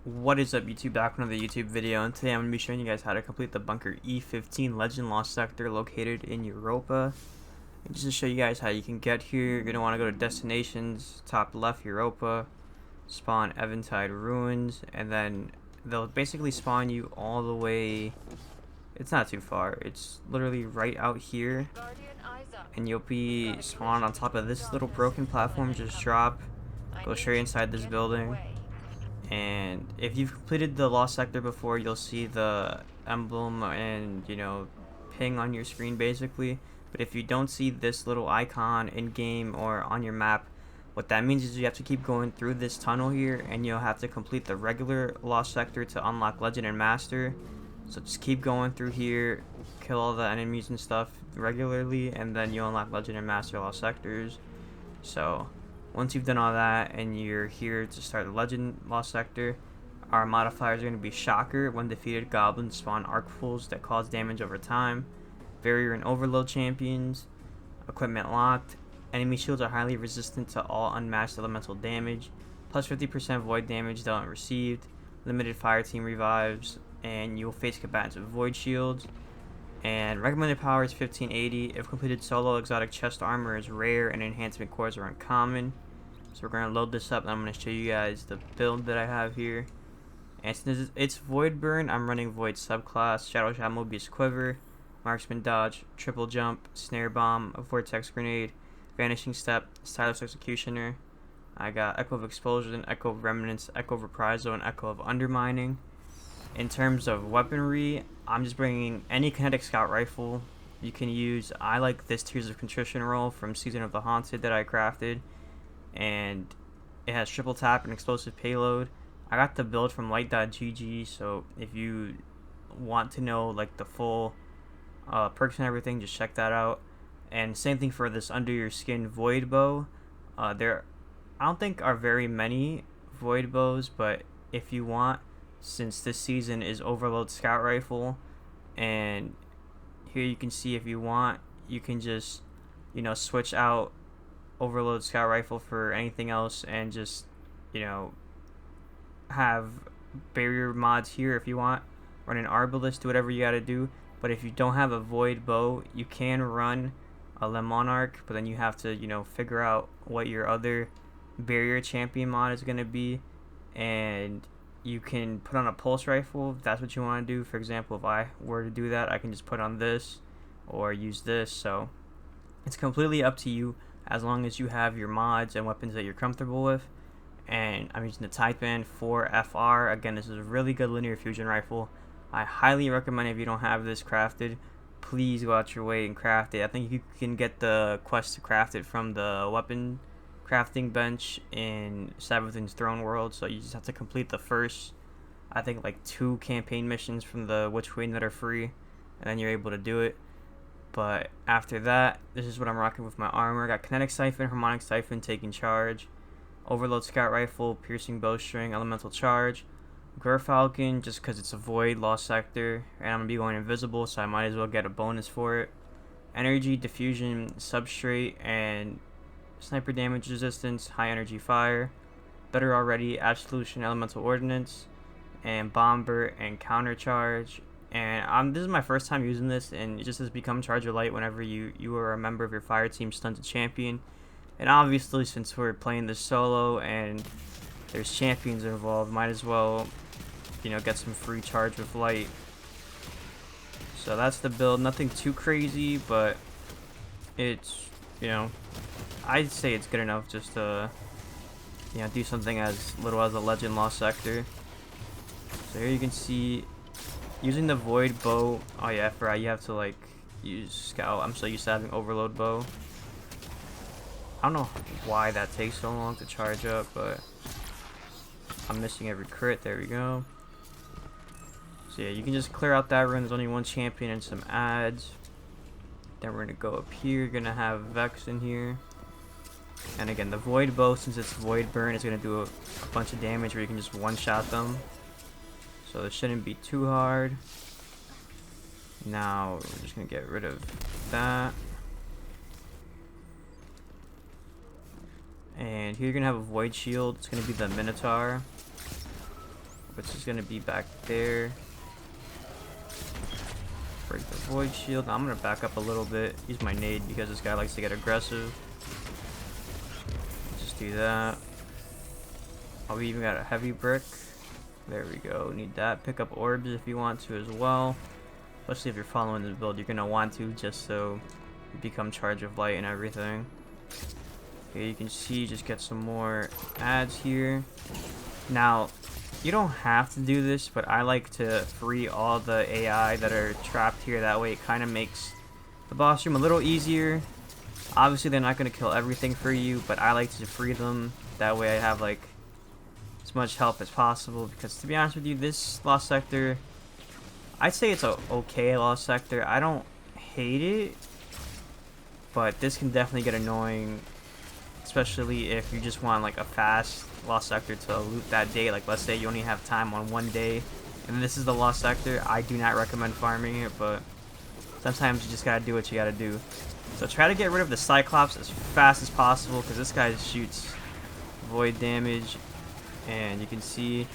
What is up, YouTube? Back with another YouTube video, and today I'm going to be showing you guys how to complete the bunker E15 Legend Lost Sector located in Europa. And just to show you guys how you can get here, you're going to want to go to Destinations, top left, Europa, spawn Eventide Ruins, and then they'll basically spawn you all the way. It's not too far, it's literally right out here, and you'll be spawned on top of this little broken platform. Just drop, go straight inside this building. And if you've completed the lost sector before, you'll see the emblem and, ping on your screen basically. But if you don't see this little icon in game or on your map, what that means is you have to keep going through this tunnel here, and you'll have to complete the regular lost sector to unlock legend and master. So just keep going through here, kill all the enemies and stuff regularly, and then you'll unlock legend and master lost sectors. So once you've done all that and you're here to start the legend lost sector, our modifiers are going to be Shocker. When defeated, goblins spawn arc fools that cause damage over time. Barrier and overload champions. Equipment locked. Enemy shields are highly resistant to all unmatched elemental damage. Plus 50% void damage dealt and received. Limited fire team revives. And you will face combatants with void shields. And recommended power is 1580. If completed solo, exotic chest armor is rare and enhancement cores are uncommon. So we're going to load this up, and I'm going to show you guys the build that I have here. And since it's Void Burn, I'm running Void subclass, Shadow Shot, Mobius Quiver, Marksman Dodge, Triple Jump, Snare Bomb, a Vortex Grenade, Vanishing Step, Stylus Executioner. I got Echo of Explosion, Echo of Remnants, Echo of Reprisal, and Echo of Undermining. In terms of weaponry, I'm just bringing any kinetic scout rifle you can use. I like this Tears of Contrition roll from Season of the Haunted that I crafted, and it has triple tap and explosive payload. I got the build from light.gg, so if you want to know like the full perks and everything, just check that out. And same thing for this under your skin void bow. There I don't think are very many void bows, but if you want, since this season is overload scout rifle, and here you can see if you want, you can just switch out overload scout rifle for anything else, and just have barrier mods here if you want. Run an arbalist, do whatever you gotta do. But if you don't have a void bow, you can run a Le Monarch, but then you have to figure out what your other barrier champion mod is gonna be. And you can put on a pulse rifle if that's what you want to do. For example, if I were to do that, I can just put on this or use this. So it's completely up to you, as long as you have your mods and weapons that you're comfortable with. And I'm using the Titan 4FR. Again, this is a really good linear fusion rifle. I highly recommend, if you don't have this crafted, please go out your way and craft it. I think you can get the quest to craft it from the weapon crafting bench in Savithin's Throne World. So you just have to complete the first, I think, like 2 campaign missions from the Witch Queen that are free, and then you're able to do it. But after that, this is what I'm rocking with my armor. Got Kinetic Siphon, Harmonic Siphon, Taking Charge, Overload Scout Rifle, Piercing Bowstring, Elemental Charge, Falcon, just because it's a Void Lost Sector, and I'm going to be going invisible, so I might as well get a bonus for it. Energy, Diffusion, Substrate, and Sniper Damage Resistance, High Energy Fire. Better Already, Absolution, Elemental Ordnance, and Bomber, and Counter Charge. And this is my first time using this, and it just has become Charger Light whenever you are a member of your fire team stunted champion. And obviously, since we're playing this solo and there's champions involved, might as well get some free charge with light. So that's the build. Nothing too crazy, but it's I'd say it's good enough just to do something as little as a legend lost sector. So here you can see, using the void bow. Oh yeah, I forgot, you have to use scout. I'm so used to having overload bow. I don't know why that takes so long to charge up, but I'm missing every crit. There we go. So yeah, you can just clear out that room. There's only one champion and some ads. Then we're gonna go up here. You're gonna have Vex in here. And again, the void bow, since it's void burn, is gonna do a bunch of damage where you can just one-shot them. So this shouldn't be too hard. Now we're just gonna get rid of that. And here you're gonna have a void shield. It's gonna be the Minotaur. which is gonna be back there. Break the void shield. Now I'm gonna back up a little bit. Use my nade because this guy likes to get aggressive. Just do that. Oh, we even got a heavy brick. There we go. Need that. Pick up orbs if you want to as well. Especially if you're following this build, you're gonna want to, just so you become charge of light and everything. Here you can see, just get some more ads here. Now, you don't have to do this, but I like to free all the AI that are trapped here. That way it kind of makes the boss room a little easier. Obviously, they're not going to kill everything for you, but I like to free them. That way I have like as much help as possible. Because to be honest with you, this Lost Sector, I'd say it's a okay Lost Sector. I don't hate it, but this can definitely get annoying. Especially if you just want like a fast Lost Sector to loot that day. Like let's say you only have time on one day and this is the Lost Sector. I do not recommend farming it, but sometimes you just gotta do what you gotta do. So try to get rid of the Cyclops as fast as possible because this guy shoots void damage, and you can see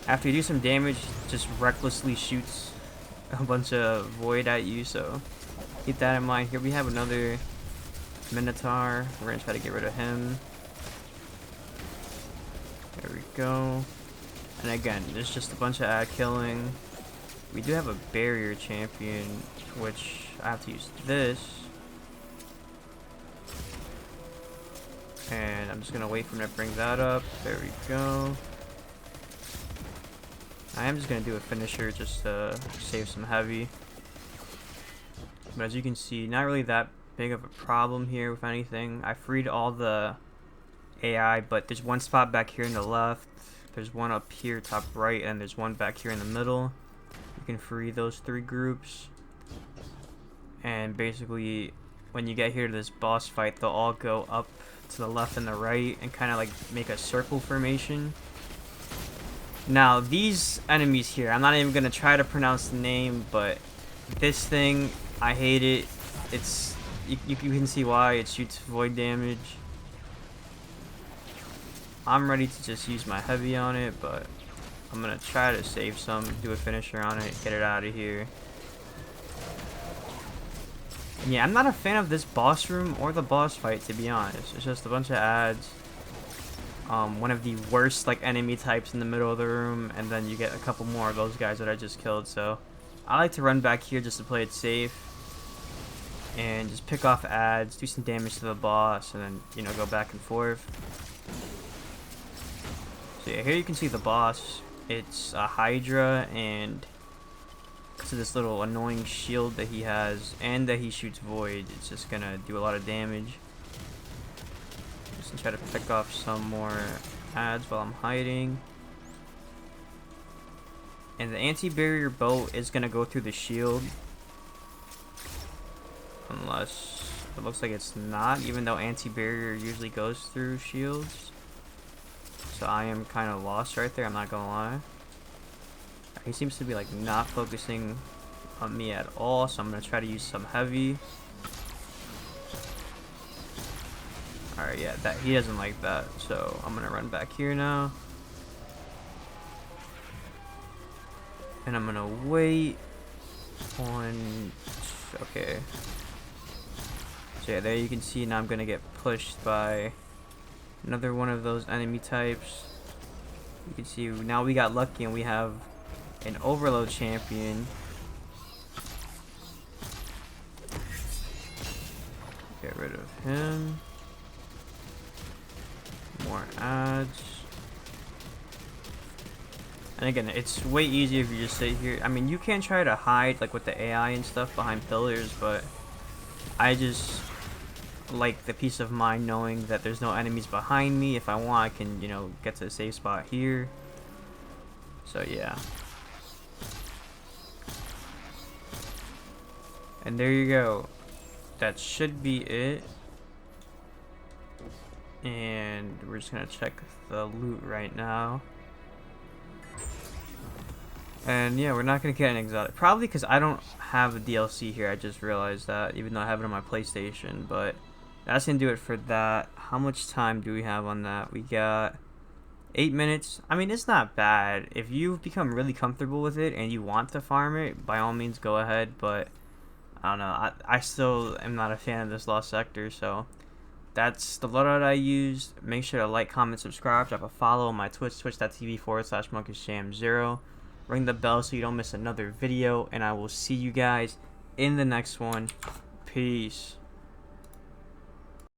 after you do some damage just recklessly shoots a bunch of void at you, so keep that in mind. Here we have another Minotaur. We're gonna try to get rid of him. There we go. And again, there's just a bunch of ad killing. We do have a barrier champion, which I have to use this. And I'm just gonna wait for him to bring that up. There we go. I am just gonna do a finisher just to save some heavy. But as you can see, not really that big of a problem here with anything. I freed all the AI, but there's one spot back here in the left, there's one up here top right, and there's one back here in the middle. You can free those three groups, and basically when you get here to this boss fight, they'll all go up to the left and the right and kind of like make a circle formation. Now these enemies here, I'm not even gonna try to pronounce the name, but this thing, I hate it. It's you can see why. It shoots void damage. I'm ready to just use my heavy on it, but I'm gonna try to save some, do a finisher on it, get it out of here. And yeah, I'm not a fan of this boss room or the boss fight, to be honest. It's just a bunch of ads. One of the worst like enemy types in the middle of the room, and then you get a couple more of those guys that I just killed. So I like to run back here just to play it safe and just pick off ads, do some damage to the boss, and then, you know, go back and forth. So yeah, here you can see the boss. It's a Hydra, and because of this little annoying shield that he has and that he shoots void, it's just gonna do a lot of damage. Just try to pick off some more ads while I'm hiding. And the anti-barrier bow is gonna go through the shield, unless it looks like it's not, even though anti-barrier usually goes through shields. So I am kind of lost right there, I'm not gonna lie. He seems to be like not focusing on me at all, so I'm gonna try to use some heavy. Alright, yeah, that he doesn't like that, so I'm gonna run back here now. And I'm gonna wait on... Okay. So yeah, there you can see now I'm gonna get pushed by another one of those enemy types. You can see now we got lucky and we have an overload champion. Get rid of him. More ads. And again, it's way easier if you just sit here. I mean, you can try to hide like with the AI and stuff behind pillars, but I just like the peace of mind knowing that there's no enemies behind me. If I want, I can, you know, get to a safe spot here. So yeah. And there you go. That should be it. And we're just gonna check the loot right now. And yeah, we're not gonna get an exotic. Probably because I don't have a DLC here. I just realized that, even though I have it on my PlayStation. But that's gonna do it for that. How much time do we have on that? We got 8 minutes, I mean, it's not bad. If you've become really comfortable with it and you want to farm it, by all means go ahead, but I don't know, I still am not a fan of this lost sector, so that's the loadout I used. Make sure to like, comment, subscribe, drop a follow on my Twitch, twitch.tv/monkishjam0. Ring the bell so you don't miss another video, and I will see you guys in the next one. Peace.